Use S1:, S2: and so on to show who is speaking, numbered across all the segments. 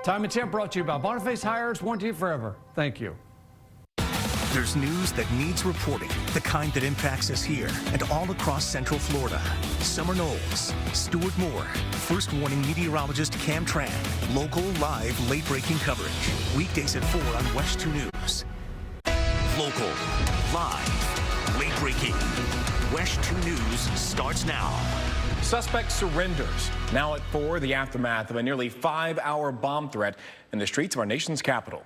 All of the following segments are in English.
S1: Time and Temp brought to you by Boniface Hires, warranty forever. Thank you.
S2: There's news that needs reporting, the kind that impacts us here and all across Central Florida. Summer Knowles, Stuart Moore, First Warning meteorologist Cam Tran, local, live, late-breaking coverage. Weekdays at 4 on WESH 2 News. Local, live, late-breaking. WESH 2 News starts now.
S3: Suspect surrenders. Now at 4, the aftermath of a nearly 5-hour bomb threat in the streets of our nation's capital.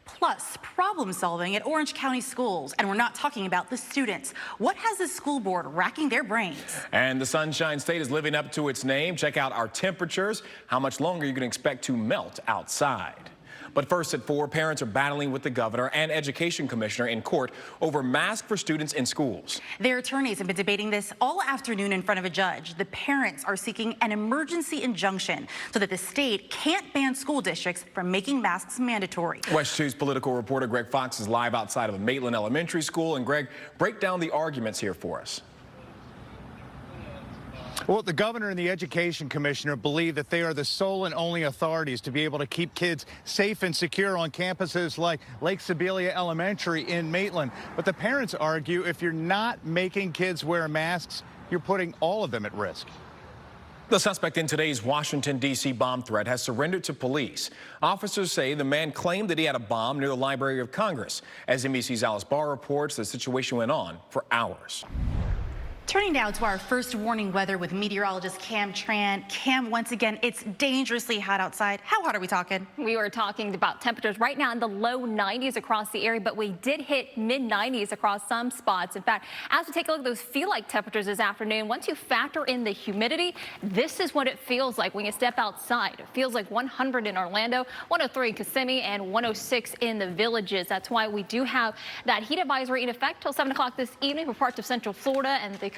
S4: Plus, problem solving at Orange County schools. And we're not talking about the students. What has the school board racking their brains?
S3: And the Sunshine State is living up to its name. Check out our temperatures, how much longer you can expect to melt outside. But first at 4, parents are battling with the governor and education commissioner in court over masks for students in schools.
S4: Their attorneys have been debating this all afternoon in front of a judge. The parents are seeking an emergency injunction so that the state can't ban school districts from making masks mandatory.
S3: WESH 2's political reporter Greg Fox is live outside of a Maitland Elementary School. And Greg, break down the arguments here for us.
S5: Well, the governor and the education commissioner believe that they are the sole and only authorities to be able to keep kids safe and secure on campuses like Lake Sibelia Elementary in Maitland. But the parents argue if you're not making kids wear masks, you're putting all of them at risk.
S3: The suspect in today's Washington, D.C. bomb threat has surrendered to police. Officers say the man claimed that he had a bomb near the Library of Congress. As NBC's Alice Barr reports, the situation went on for hours.
S4: Turning now to our first warning weather with meteorologist Cam Tran. Cam, once again, it's dangerously hot outside. How hot are we talking?
S6: We were talking about temperatures right now in the low 90s across the area, but we did hit mid-90s across some spots. In fact, as we take a look at those feel-like temperatures this afternoon, once you factor in the humidity, this is what it feels like when you step outside. It feels like 100 in Orlando, 103 in Kissimmee, and 106 in the Villages. That's why we do have that heat advisory in effect till 7 o'clock this evening for parts of Central Florida and because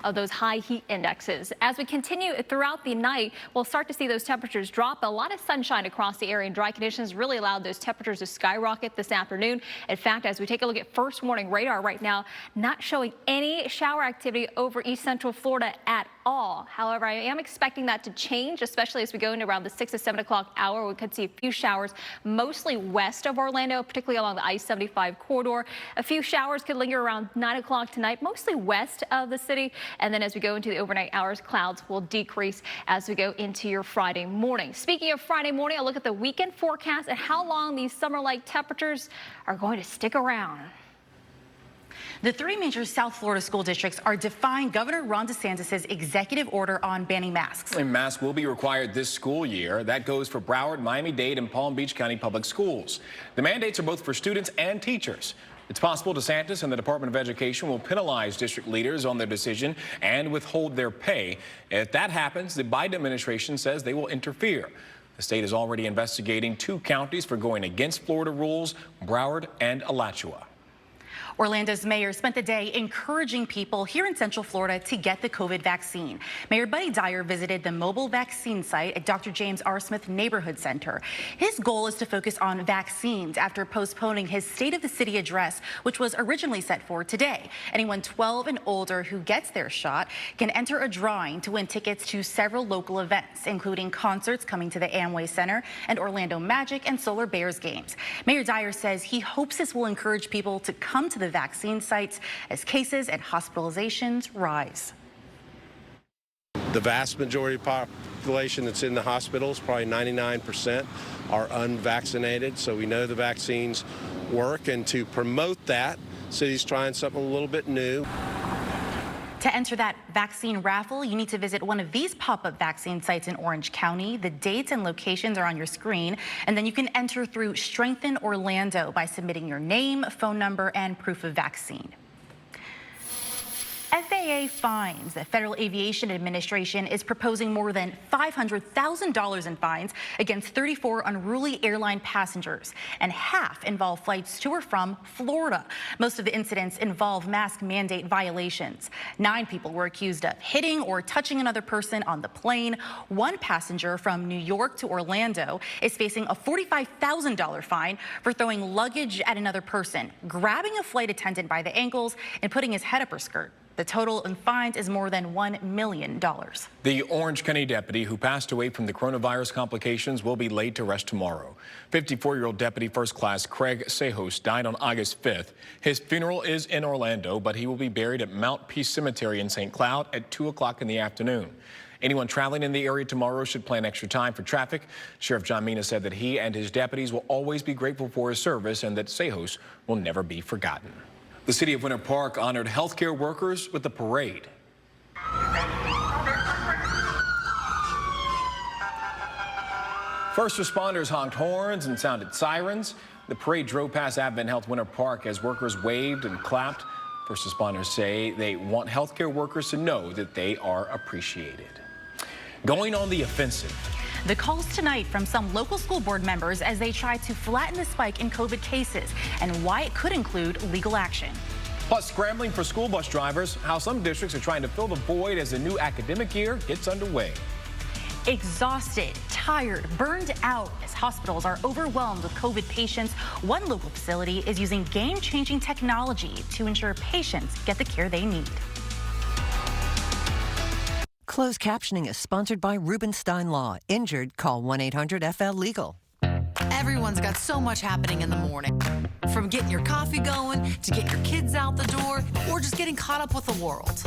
S6: of those high heat indexes. As we continue throughout the night, we'll start to see those temperatures drop. A lot of sunshine across the area and dry conditions really allowed those temperatures to skyrocket this afternoon. In fact, as we take a look at first warning radar right now, not showing any shower activity over East Central Florida at all. However, I am expecting that to change, especially as we go into around the 6 to 7 o'clock hour. We could see a few showers mostly west of Orlando, particularly along the I-75 corridor. A few showers could linger around 9 o'clock tonight, mostly west of the city. And then as we go into the overnight hours, clouds will decrease as we go into your Friday morning. Speaking of Friday morning, I'll look at the weekend forecast and how long these summer-like temperatures are going to stick around.
S4: The 3 major South Florida school districts are defying Governor Ron DeSantis' executive order on banning masks.
S3: A mask will be required this school year. That goes for Broward, Miami-Dade, and Palm Beach County Public Schools. The mandates are both for students and teachers. It's possible DeSantis and the Department of Education will penalize district leaders on their decision and withhold their pay. If that happens, the Biden administration says they will interfere. The state is already investigating 2 counties for going against Florida rules, Broward and Alachua.
S4: Orlando's mayor spent the day encouraging people here in Central Florida to get the COVID vaccine. Mayor Buddy Dyer visited the mobile vaccine site at Dr. James R. Smith Neighborhood Center. His goal is to focus on vaccines after postponing his State of the City address, which was originally set for today. Anyone 12 and older who gets their shot can enter a drawing to win tickets to several local events, including concerts coming to the Amway Center and Orlando Magic and Solar Bears games. Mayor Dyer says he hopes this will encourage people to come to the vaccine sites as cases and hospitalizations rise.
S7: The vast majority of population that's in the hospitals, probably 99%, are unvaccinated. So we know the vaccines work, and to promote that, city's trying something a little bit new.
S4: To enter that vaccine raffle, you need to visit one of these pop-up vaccine sites in Orange County. The dates and locations are on your screen, and then you can enter through Strengthen Orlando by submitting your name, phone number, and proof of vaccine. FAA fines. The Federal Aviation Administration is proposing more than $500,000 in fines against 34 Unruly airline passengers, and half involve flights to or from Florida. Most of the incidents involve mask mandate violations. 9 people were accused of hitting or touching another person on the plane. One passenger from New York to Orlando is facing a $45,000 fine for throwing luggage at another person, grabbing a flight attendant by the ankles, and putting his head up her skirt. The total in fines is more than $1 million.
S3: The Orange County deputy who passed away from the coronavirus complications will be laid to rest tomorrow. 54-year-old Deputy First Class Craig Sejos died on August 5th. His funeral is in Orlando, but he will be buried at Mount Peace Cemetery in St. Cloud at 2 o'clock in the afternoon. Anyone traveling in the area tomorrow should plan extra time for traffic. Sheriff John Mina said that he and his deputies will always be grateful for his service and that Sejos will never be forgotten. The city of Winter Park honored healthcare workers with a parade. First responders honked horns and sounded sirens. The parade drove past Advent Health Winter Park as workers waved and clapped. First responders say they want healthcare workers to know that they are appreciated. Going on the offensive.
S4: The calls tonight from some local school board members as they try to flatten the spike in COVID cases and why it could include legal action.
S3: Plus, scrambling for school bus drivers, how some districts are trying to fill the void as the new academic year gets underway.
S4: Exhausted, tired, burned out as hospitals are overwhelmed with COVID patients. One local facility is using game-changing technology to ensure patients get the care they need.
S8: Closed captioning is sponsored by Rubenstein Law. Injured, call 1-800-FL-LEGAL.
S9: Everyone's got so much happening in the morning. From getting your coffee going, to getting your kids out the door, or just getting caught up with the world.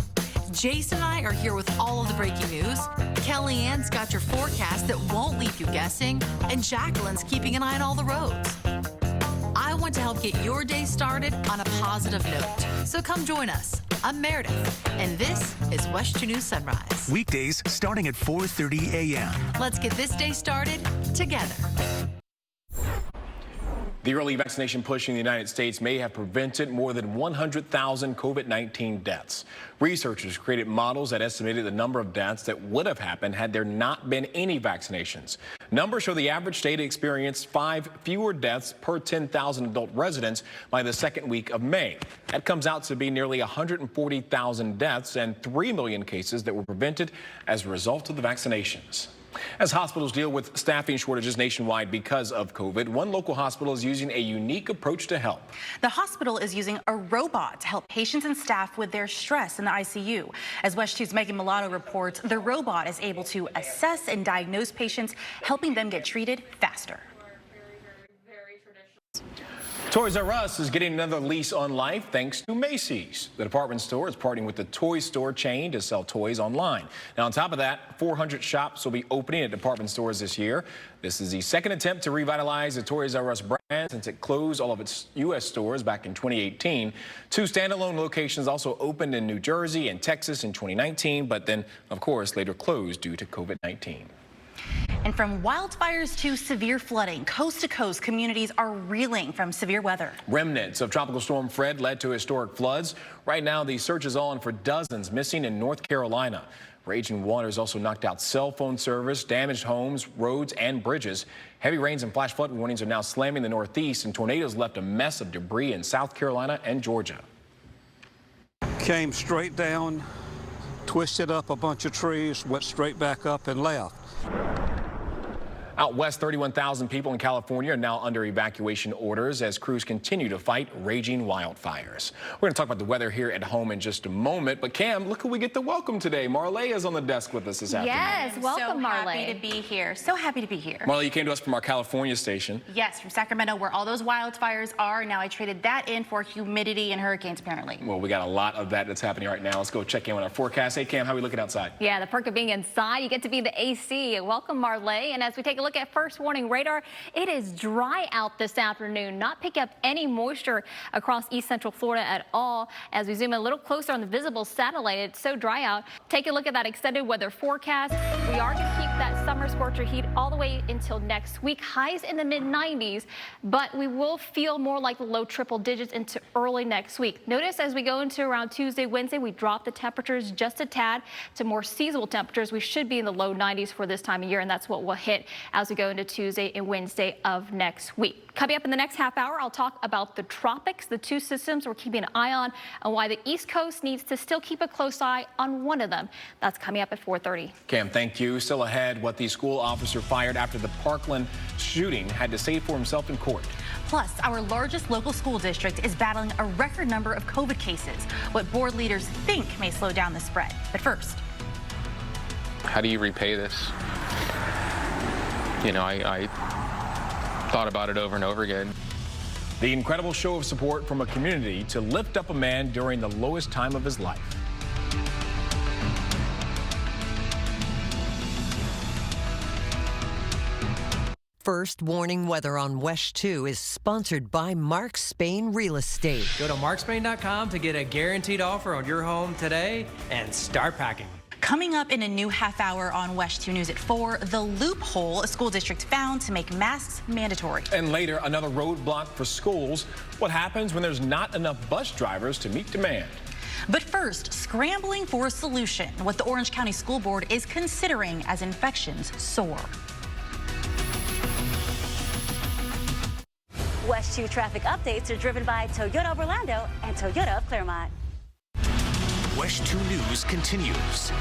S9: Jason and I are here with all of the breaking news. Kellyanne's got your forecast that won't leave you guessing, and Jacqueline's keeping an eye on all the roads. I want to help get your day started on a positive note. So come join us. I'm Meredith, and this is WESH 2 News Sunrise.
S2: Weekdays starting at 4:30 a.m.
S9: Let's get this day started together.
S3: The early vaccination push in the United States may have prevented more than 100,000 COVID-19 deaths. Researchers created models that estimated the number of deaths that would have happened had there not been any vaccinations. Numbers show the average state experienced 5 fewer deaths per 10,000 adult residents by the second week of May. That comes out to be nearly 140,000 deaths and 3 million cases that were prevented as a result of the vaccinations. As hospitals deal with staffing shortages nationwide because of COVID, one local hospital is using a unique approach to help.
S4: The hospital is using a robot to help patients and staff with their stress in the ICU. As WESH 2's Megan Mulatto reports, the robot is able to assess and diagnose patients, helping them get treated faster.
S3: Toys R Us is getting another lease on life thanks to Macy's. The department store is partnering with the toy store chain to sell toys online. Now, on top of that, 400 shops will be opening at department stores this year. This is the second attempt to revitalize the Toys R Us brand since it closed all of its U.S. stores back in 2018. 2 standalone locations also opened in New Jersey and Texas in 2019, but then, of course, later closed due to COVID-19.
S4: And from wildfires to severe flooding, coast to coast, communities are reeling from severe weather.
S3: Remnants of Tropical Storm Fred led to historic floods. Right now, the search is on for dozens missing in North Carolina. Raging waters also knocked out cell phone service, damaged homes, roads, and bridges. Heavy rains and flash flood warnings are now slamming the Northeast, and tornadoes left a mess of debris in South Carolina and Georgia.
S10: Came straight down, twisted up a bunch of trees, went straight back up and left.
S3: Out west, 31,000 people in California are now under evacuation orders as crews continue to fight raging wildfires. We're going to talk about the weather here at home in just a moment. But Cam, look who we get to welcome today. Marley is on the desk with us this afternoon.
S6: Yes, welcome, Marley.
S4: So happy to be here. So happy to be here.
S3: Marley, you came to us from our California station.
S4: Yes, from Sacramento, where all those wildfires are. Now I traded that in for humidity and hurricanes, apparently.
S3: Well, we got a lot of that that's happening right now. Let's go check in with our forecast. Hey, Cam, how are we looking outside?
S6: Yeah, the perk of being inside, you get to be the AC. Welcome, Marley. And as we take a look at first warning radar, it is dry out this afternoon. Not picking up any moisture across east central Florida at all. As we zoom in a little closer on the visible satellite, it's so dry out. Take a look at that extended weather forecast. We are going to keep that summer scorcher heat all the way until next week. Highs in the mid-90s, but we will feel more like the low triple digits into early next week. Notice as we go into around Tuesday, Wednesday, we drop the temperatures just a tad to more seasonal temperatures. We should be in the low 90s for this time of year, and that's what we'll hit as we go into Tuesday and Wednesday of next week. Coming up in the next half hour, I'll talk about the tropics, the 2 systems we're keeping an eye on, and why the East Coast needs to still keep a close eye on one of them. That's coming up at 4:30.
S3: Cam, thank you. Still ahead, what the school officer fired after the Parkland shooting had to say for himself in court.
S4: Plus, our largest local school district is battling a record number of COVID cases, what board leaders think may slow down the spread. But first,
S11: how do you repay this? You know, I thought about it over and over again.
S3: The incredible show of support from a community to lift up a man during the lowest time of his life.
S8: First warning weather on WESH 2 is sponsored by Mark Spain Real Estate.
S12: Go to markspain.com to get a guaranteed offer on your home today and start packing.
S4: Coming up in a new half hour on WESH 2 News at 4, the loophole a school district found to make masks mandatory.
S3: And later, another roadblock for schools. What happens when there's not enough bus drivers to meet demand?
S4: But first, scrambling for a solution, what the Orange County School Board is considering as infections soar.
S13: WESH 2 traffic updates are driven by Toyota of Orlando and Toyota of Claremont.
S2: WESH 2 News continues.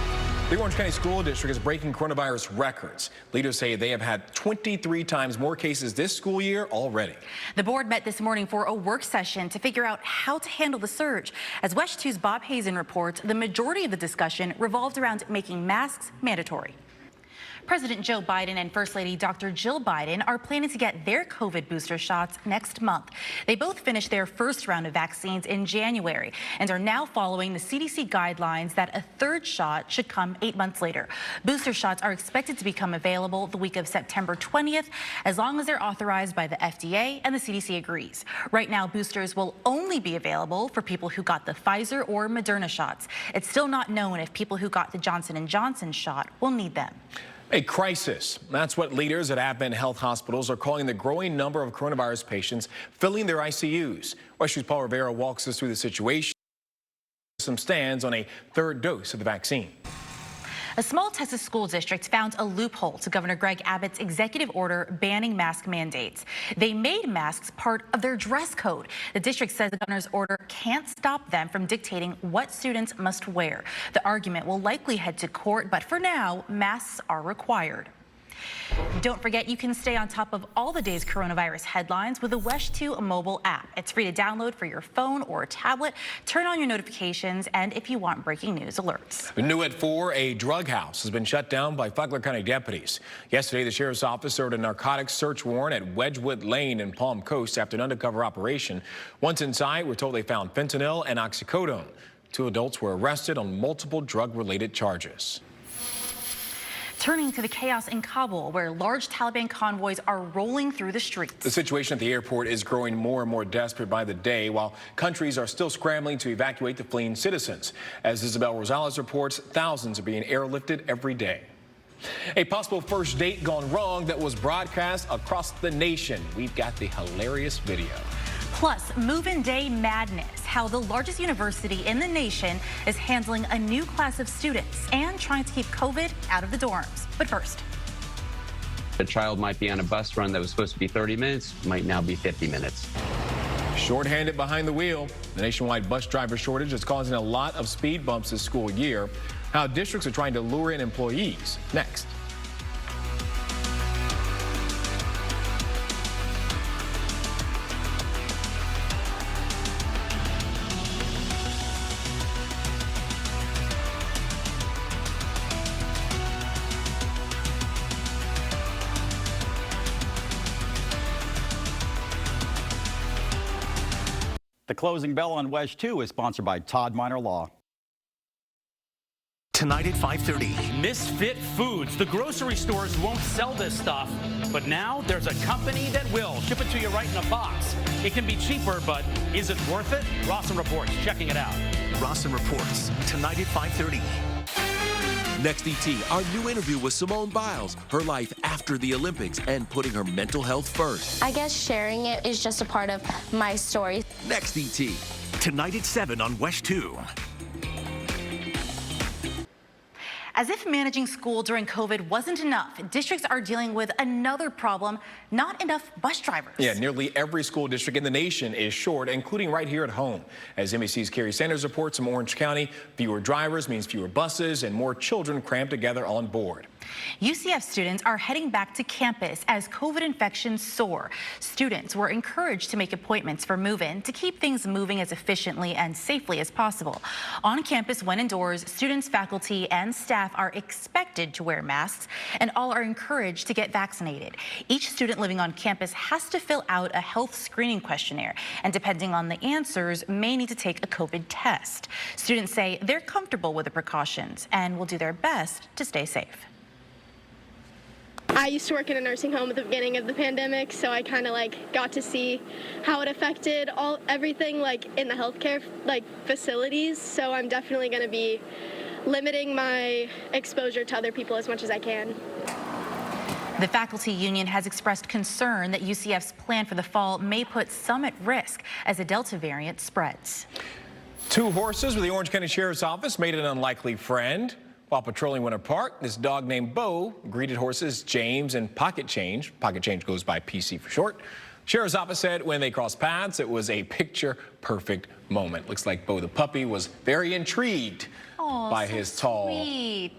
S3: The Orange County School District is breaking coronavirus records. Leaders say they have had 23 times more cases this school year already.
S4: The board met this morning for a work session to figure out how to handle the surge. As WESH 2's Bob Hazen reports, the majority of the discussion revolved around making masks mandatory. President Joe Biden and First Lady Dr. Jill Biden are planning to get their COVID booster shots next month. They both finished their first round of vaccines in January and are now following the CDC guidelines that a third shot should come 8 months later. Booster shots are expected to become available the week of September 20th, as long as they're authorized by the FDA and the CDC agrees. Right now, boosters will only be available for people who got the Pfizer or Moderna shots. It's still not known if people who got the Johnson & Johnson shot will need them.
S3: A crisis. That's what leaders at Advent Health Hospitals are calling the growing number of coronavirus patients filling their ICUs. WESH 2's Paul Rivera walks us through the situation. Some stands on a third dose of the vaccine.
S4: A small Texas school district found a loophole to Governor Greg Abbott's executive order banning mask mandates. They made masks part of their dress code. The district says the governor's order can't stop them from dictating what students must wear. The argument will likely head to court, but for now, masks are required. Don't forget, you can stay on top of all the day's coronavirus headlines with the WESH 2 mobile app. It's free to download for your phone or tablet. Turn on your notifications, and if you want breaking news alerts.
S3: New at 4, a drug house has been shut down by Flagler County deputies. Yesterday, the sheriff's office served a narcotics search warrant at Wedgwood Lane in Palm Coast after an undercover operation. Once inside, we're told they found fentanyl and oxycodone. 2 adults were arrested on multiple drug-related charges.
S4: Turning to the chaos in Kabul, where large Taliban convoys are rolling through the streets.
S3: The situation at the airport is growing more and more desperate by the day, while countries are still scrambling to evacuate the fleeing citizens. As Isabel Rosales reports, thousands are being airlifted every day. A possible first date gone wrong that was broadcast across the nation. We've got the hilarious video.
S4: Plus, move-in day madness, how the largest university in the nation is handling a new class of students and trying to keep COVID out of the dorms. But first,
S14: a child might be on a bus run that was supposed to be 30 minutes, might now be 50 minutes.
S3: Short-handed behind the wheel, the nationwide bus driver shortage is causing a lot of speed bumps this school year. How districts are trying to lure in employees. Next.
S15: The closing bell on WESH 2 is sponsored by Todd Minor Law.
S2: Tonight at 5:30.
S16: Misfit Foods. The grocery stores won't sell this stuff, but now there's a company that will. Ship it to you right in a box. It can be cheaper, but is it worth it? Rawson reports, checking it out.
S2: Rawson reports, tonight at 5:30.
S17: Next ET, our new interview with Simone Biles, her life after the Olympics and putting her mental health first.
S18: I guess sharing it is just a part of my story.
S17: Next ET.
S2: Tonight at 7 on WESH 2.
S4: As if managing school during COVID wasn't enough, districts are dealing with another problem, not enough bus drivers.
S3: Yeah, nearly every school district in the nation is short, including right here at home. As NBC's Carrie Sanders reports from Orange County, fewer drivers means fewer buses and more children crammed together on board.
S4: UCF students are heading back to campus as COVID infections soar. Students were encouraged to make appointments for move-in to keep things moving as efficiently and safely as possible. On campus, when indoors, students, faculty, and staff are expected to wear masks, and all are encouraged to get vaccinated. Each student living on campus has to fill out a health screening questionnaire, and depending on the answers, may need to take a COVID test. Students say they're comfortable with the precautions and will do their best to stay safe.
S19: I used to work in a nursing home at the beginning of the pandemic, so I kind of got to see how it affected everything in the healthcare facilities. So I'm definitely going to be limiting my exposure to other people as much as I can.
S4: The faculty union has expressed concern that UCF's plan for the fall may put some at risk as the Delta variant spreads.
S3: 2 horses with the Orange County Sheriff's Office made an unlikely friend. While patrolling Winter Park, this dog named Bo greeted horses James and Pocket Change. Pocket Change goes by PC for short. Sheriff's Office said when they crossed paths, it was a picture-perfect moment. Looks like Bo the puppy was very intrigued by his tall,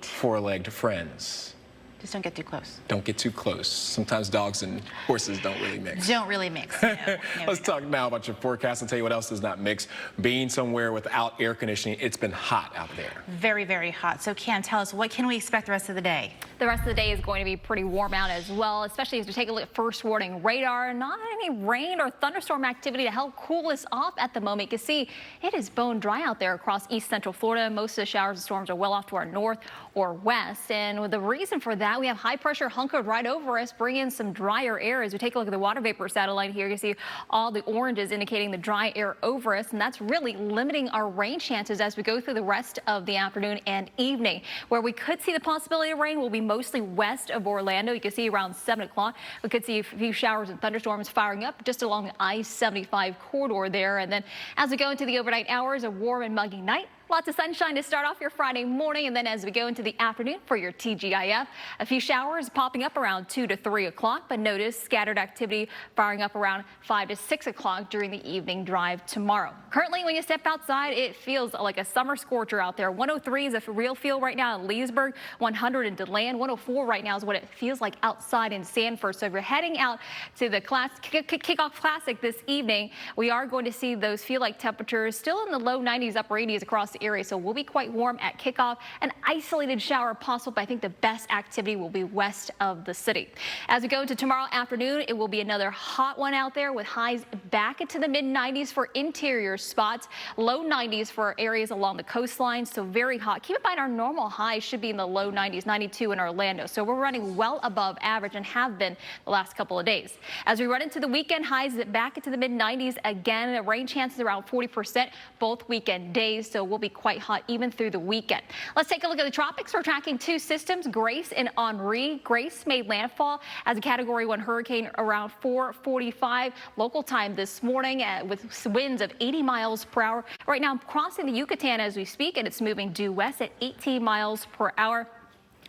S3: four-legged friends.
S4: Just don't get too close.
S3: Don't get too close. Sometimes dogs and horses don't really mix.
S4: Don't really mix. No,
S3: Let's talk now about your forecast and tell you what else does not mix. Being somewhere without air conditioning, it's been hot out there.
S4: Very, very hot. So, Cam, tell us, what can we expect the rest of the day?
S6: The rest of the day is going to be pretty warm out as well, especially as we take a look at first warning radar. Not any rain or thunderstorm activity to help cool us off at the moment. You can see it is bone dry out there across east central Florida. Most of the showers and storms are well off to our north or west. And the reason for that, we have high pressure hunkered right over us, bringing in some drier air. As we take a look at the water vapor satellite here, you see all the oranges indicating the dry air over us, and that's really limiting our rain chances as we go through the rest of the afternoon and evening. Where we could see the possibility of rain will be mostly west of Orlando. You can see around 7 o'clock. We could see a few showers and thunderstorms firing up just along the I-75 corridor there. And then as we go into the overnight hours, a warm and muggy night. Lots of sunshine to start off your Friday morning, and then as we go into the afternoon for your TGIF, a few showers popping up around 2 to 3 o'clock, but notice scattered activity firing up around 5 to 6 o'clock during the evening drive tomorrow. Currently, when you step outside, it feels like a summer scorcher out there. 103 is a real feel right now in Leesburg, 100 in DeLand, 104 right now is what it feels like outside in Sanford. So if you're heading out to the kickoff classic this evening, we are going to see those feel-like temperatures still in the low 90s, upper 80s across the area, so we'll be quite warm at kickoff. An isolated shower possible, but I think the best activity will be west of the city. As we go into tomorrow afternoon, it will be another hot one out there with highs back into the mid-90s for interior spots, low 90s for areas along the coastline, so very hot. Keep in mind our normal high should be in the low 90s, 92 in Orlando, so we're running well above average and have been the last couple of days. As we run into the weekend, highs back into the mid-90s again. The rain chances around 40% both weekend days, so we'll be quite hot even through the weekend. Let's take a look at the tropics. We're tracking 2 systems, Grace and Unruly. Grace made landfall as a Category 1 hurricane around 4:45 local time this morning with winds of 80 miles per hour. Right now, I'm crossing the Yucatan as we speak, and it's moving due west at 18 miles per hour.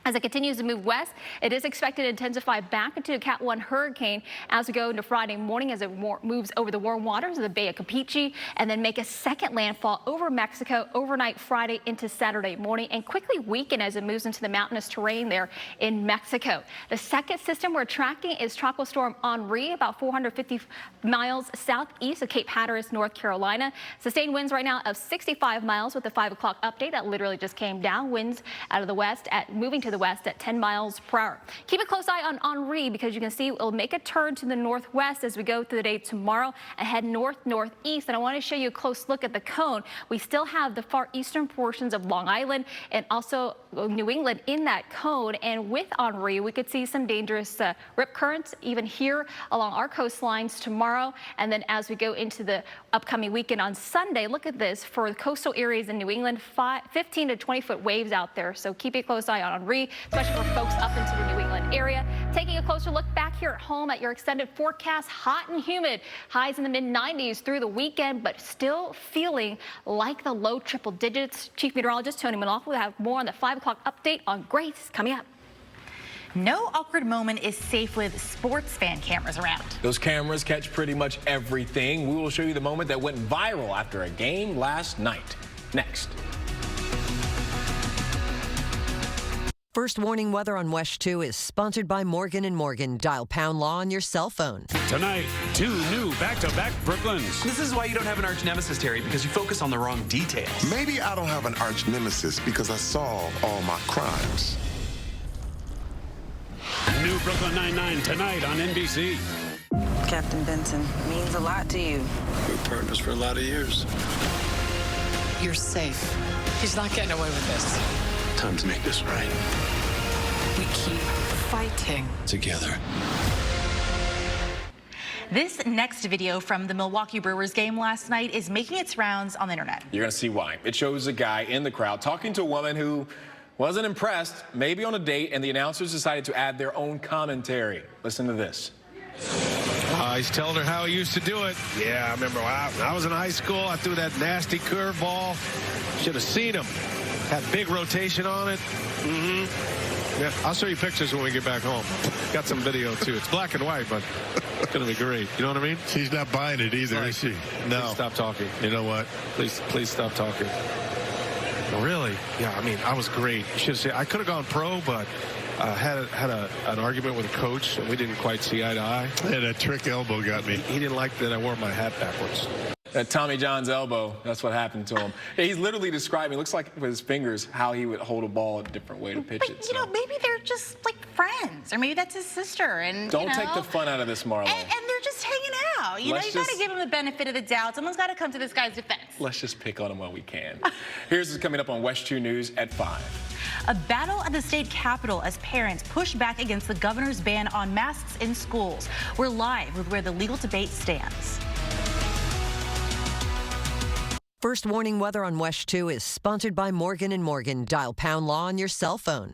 S6: As it continues to move west, it is expected to intensify back into a Cat 1 hurricane as we go into Friday morning as it moves over the warm waters of the Bay of Campeche and then make a second landfall over Mexico overnight Friday into Saturday morning and quickly weaken as it moves into the mountainous terrain there in Mexico. The second system we're tracking is Tropical Storm Henri, about 450 miles southeast of Cape Hatteras, North Carolina. Sustained winds right now of 65 miles with the 5 o'clock update that literally just came down. Winds out of the west moving to the west at 10 miles per hour. Keep a close eye on Henri because you can see it will make a turn to the northwest as we go through the day tomorrow and head north-northeast. And I want to show you a close look at the cone. We still have the far eastern portions of Long Island and also New England in that cone. And with Henri, we could see some dangerous rip currents even here along our coastlines tomorrow. And then as we go into the upcoming weekend on Sunday, look at this for the coastal areas in New England, 15 to 20-foot waves out there. So keep a close eye on Henri, especially for folks up into the New England area. Taking a closer look back here at home at your extended forecast, hot and humid, highs in the mid-90s through the weekend, but still feeling like the low triple digits. Chief Meteorologist Tony Manoff will have more on the 5 o'clock update on Grace coming up.
S4: No awkward moment is safe with sports fan cameras around.
S3: Those cameras catch pretty much everything. We will show you the moment that went viral after a game last night. Next.
S8: First Warning Weather on WESH 2 is sponsored by Morgan & Morgan. Dial pound law on your cell phone.
S20: Tonight, 2 new back-to-back Brooklyns.
S21: This is why you don't have an arch nemesis, Terry, because you focus on the wrong details.
S22: Maybe I don't have an arch nemesis because I solve all my crimes.
S20: New Brooklyn Nine-Nine tonight on NBC.
S23: Captain Benson means a lot to you.
S24: We're partners for a lot of years.
S25: You're safe. He's not getting away with this.
S24: Time to make this right.
S25: We keep fighting
S24: together.
S4: This next video from the Milwaukee Brewers game last night is making its rounds on the internet.
S3: You're going to see why. It shows a guy in the crowd talking to a woman who wasn't impressed, maybe on a date, and the announcers decided to add their own commentary. Listen to this.
S26: He's telling her how he used to do it. Yeah, I remember when I was in high school, I threw that nasty curveball. Should have seen him. Had big rotation on it. Yeah, I'll show you pictures when we get back home. Got some video, too. It's black and white, but it's going to be great. You know what I mean?
S22: She's not buying it either, is she? No.
S26: Please stop talking.
S22: You know what?
S26: Please stop talking. Really? Yeah, I mean, I was great. You should have said I could have gone pro, but had an argument with a coach, and we didn't quite see eye to eye.
S22: Yeah, that trick elbow got me.
S26: He didn't like that I wore my hat backwards.
S3: That Tommy John's elbow, that's what happened to him. He's literally describing, looks like with his fingers, how he would hold a ball a different way to pitch it.
S4: But, you know, maybe they're just, like, friends. Or maybe that's his sister. And
S3: Don't take the fun out of this, Marlo.
S4: And they're just hanging out. You know, you got to give him the benefit of the doubt. Someone's got to come to this guy's defense.
S3: Let's just pick on him while we can. Here's what's coming up on WESH 2 News at 5.
S4: A battle at the state capitol as parents push back against the governor's ban on masks in schools. We're live with where the legal debate stands.
S8: First Warning Weather on WESH 2 is sponsored by Morgan & Morgan. Dial pound law on your cell phone.